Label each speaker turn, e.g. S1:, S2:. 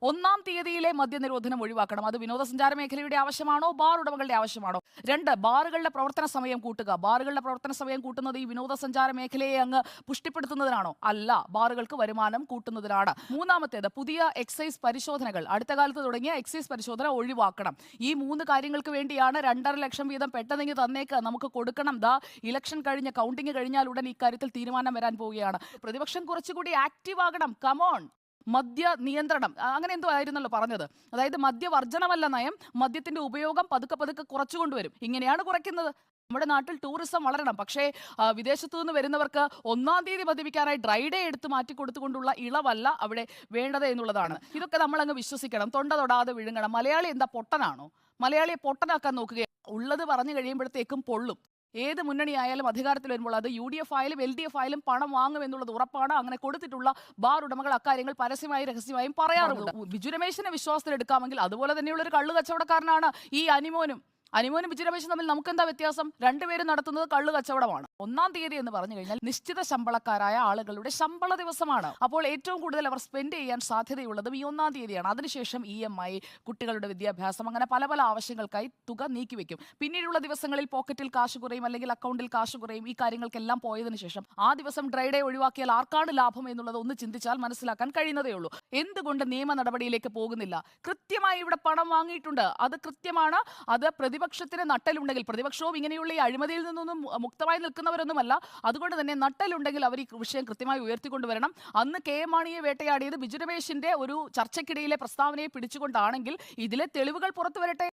S1: ഒന്നാം തീയതിയിലെ മദ്യനിരോധനം ഒഴിവാക്കണം. അത് വിനോദസഞ്ചാര മേഖലയുടെ ആവശ്യമാണോ, ബാർ ഉടമകളുടെ ആവശ്യമാണോ? 2, ബാറുകളുടെ പ്രവർത്തന സമയം കൂട്ടുക. ബാറുകളുടെ പ്രവർത്തന സമയം കൂട്ടുന്നത് ഈ വിനോദസഞ്ചാര മേഖലയെ അങ്ങ് പുഷ്ടിപ്പെടുത്തുന്നതിനാണോ? അല്ല, ബാറുകൾക്ക് വരുമാനം കൂട്ടുന്നതിനാണ്. മൂന്നാമത്തേത്, പുതിയ എക്സൈസ് പരിശോധനകൾ. അടുത്ത കാലത്ത് തുടങ്ങിയ എക്സൈസ് പരിശോധന ഒഴിവാക്കണം. ഈ 3 കാര്യങ്ങൾക്ക് വേണ്ടിയാണ് 2.5 ലക്ഷം വീതം പെട്ടെന്ന് തന്നേക്ക്, നമുക്ക് കൊടുക്കണം. ഇലക്ഷൻ കഴിഞ്ഞ കൗണ്ടിംഗ് കഴിഞ്ഞാൽ ഉടൻ ഇക്കാര്യത്തിൽ തീരുമാനം വരാൻ പോവുകയാണ്. പ്രതിപക്ഷം കുറച്ചുകൂടി ആക്റ്റീവ് ആകണം. കമോൺ. മദ്യ നിയന്ത്രണം അങ്ങനെ എന്തോ ആയിരുന്നല്ലോ പറഞ്ഞത്. അതായത് മദ്യവർജനമല്ല നയം, മദ്യത്തിന്റെ ഉപയോഗം പതുക്കെ പതുക്കെ കുറച്ചുകൊണ്ടുവരും. ഇങ്ങനെയാണ് കുറയ്ക്കുന്നത്. നമ്മുടെ നാട്ടിൽ ടൂറിസം വളരണം. പക്ഷേ വിദേശത്തു നിന്ന് വരുന്നവർക്ക് 1-ാം തീയതി മദ്യപിക്കാനായി ഡ്രൈ ഡേ എടുത്ത് മാറ്റി കൊടുത്തുകൊണ്ടുള്ള ഇളവല്ല അവിടെ വേണ്ടത് എന്നുള്ളതാണ്. ഇതൊക്കെ നമ്മൾ അങ്ങ് വിശ്വസിക്കണം. തൊണ്ട തൊടാതെ വിഴുങ്ങണം. മലയാളി എന്താ പൊട്ടനാണോ? മലയാളിയെ പൊട്ടനാക്കാൻ നോക്കുകയാണ്. ഉള്ളത് പറഞ്ഞു കഴിയുമ്പോഴത്തേക്കും പൊള്ളും. ഏത് മുന്നണിയായാലും അധികാരത്തിൽ വരുമ്പോൾ അത് UDF ആയാലും LDF ആയാലും പണം വാങ്ങുമെന്നുള്ളത് ഉറപ്പാണ്. അങ്ങനെ കൊടുത്തിട്ടുള്ള ബാർ ഉടമകൾ അക്കാര്യങ്ങൾ പരസ്യമായി രഹസ്യമായും പറയാറുണ്ട്. ബിജു രമേശിനെ വിശ്വാസത്തിലെടുക്കാമെങ്കിൽ അതുപോലെ തന്നെയുള്ള ഒരു കള്ളു കച്ചവടക്കാരനാണ് ഈ അനിമോനും ബിജു രമേശും തമ്മിൽ നമുക്കെന്താ വ്യത്യാസം? രണ്ടുപേരും നടത്തുന്നത് കള്ളു കച്ചവടമാണ്. 1-ാം തീയതി എന്ന് പറഞ്ഞു കഴിഞ്ഞാൽ നിശ്ചിത ശമ്പളക്കാരായ ആളുകളുടെ ശമ്പള ദിവസമാണ്. അപ്പോൾ ഏറ്റവും കൂടുതൽ അവർ സ്പെൻഡ് ചെയ്യാൻ സാധ്യതയുള്ളതും ഈ 1-ാം തീയതിയാണ്. അതിനുശേഷം EMI, കുട്ടികളുടെ വിദ്യാഭ്യാസം, അങ്ങനെ പല പല ആവശ്യങ്ങൾക്കായി തുക നീക്കിവെക്കും. പിന്നീടുള്ള ദിവസങ്ങളിൽ പോക്കറ്റിൽ കാശ് കുറയും, അല്ലെങ്കിൽ അക്കൗണ്ടിൽ കാശ് കുറയും. ഈ കാര്യങ്ങൾക്കെല്ലാം പോയതിനു ശേഷം ആ ദിവസം ഡ്രൈ ഡേ ഒഴിവാക്കിയാൽ ആർക്കാണ് ലാഭം എന്നുള്ളത് ഒന്ന് ചിന്തിച്ചാൽ മനസ്സിലാക്കാൻ കഴിയുന്നതേ ഉള്ളൂ. എന്തുകൊണ്ട് നിയമ നടപടിയിലേക്ക് പോകുന്നില്ല? കൃത്യമായി ഇവിടെ പണം വാങ്ങിയിട്ടുണ്ട്, അത് കൃത്യമാണ്. അത് പ്രതിപക്ഷത്തിന് നട്ടലുണ്ടെങ്കിൽ, പ്രതിപക്ഷവും ഇങ്ങനെയുള്ള ഈ അഴിമതിയിൽ നിന്നൊന്നും മുക്തമായി നിൽക്കുന്നവരൊന്നുമല്ല. അതുകൊണ്ട് തന്നെ നട്ടലുണ്ടെങ്കിൽ അവർ ഈ വിഷയം കൃത്യമായി ഉയർത്തിക്കൊണ്ടുവരണം. അന്ന് KM മാണിയെ വേട്ടയാടിയത് ബിജു രമേശിന്റെ ഒരു ചർച്ചയ്ക്കിടയിലെ പ്രസ്താവനയെ പിടിച്ചുകൊണ്ടാണെങ്കിൽ ഇതിലെ തെളിവുകൾ പുറത്തു വരട്ടെ.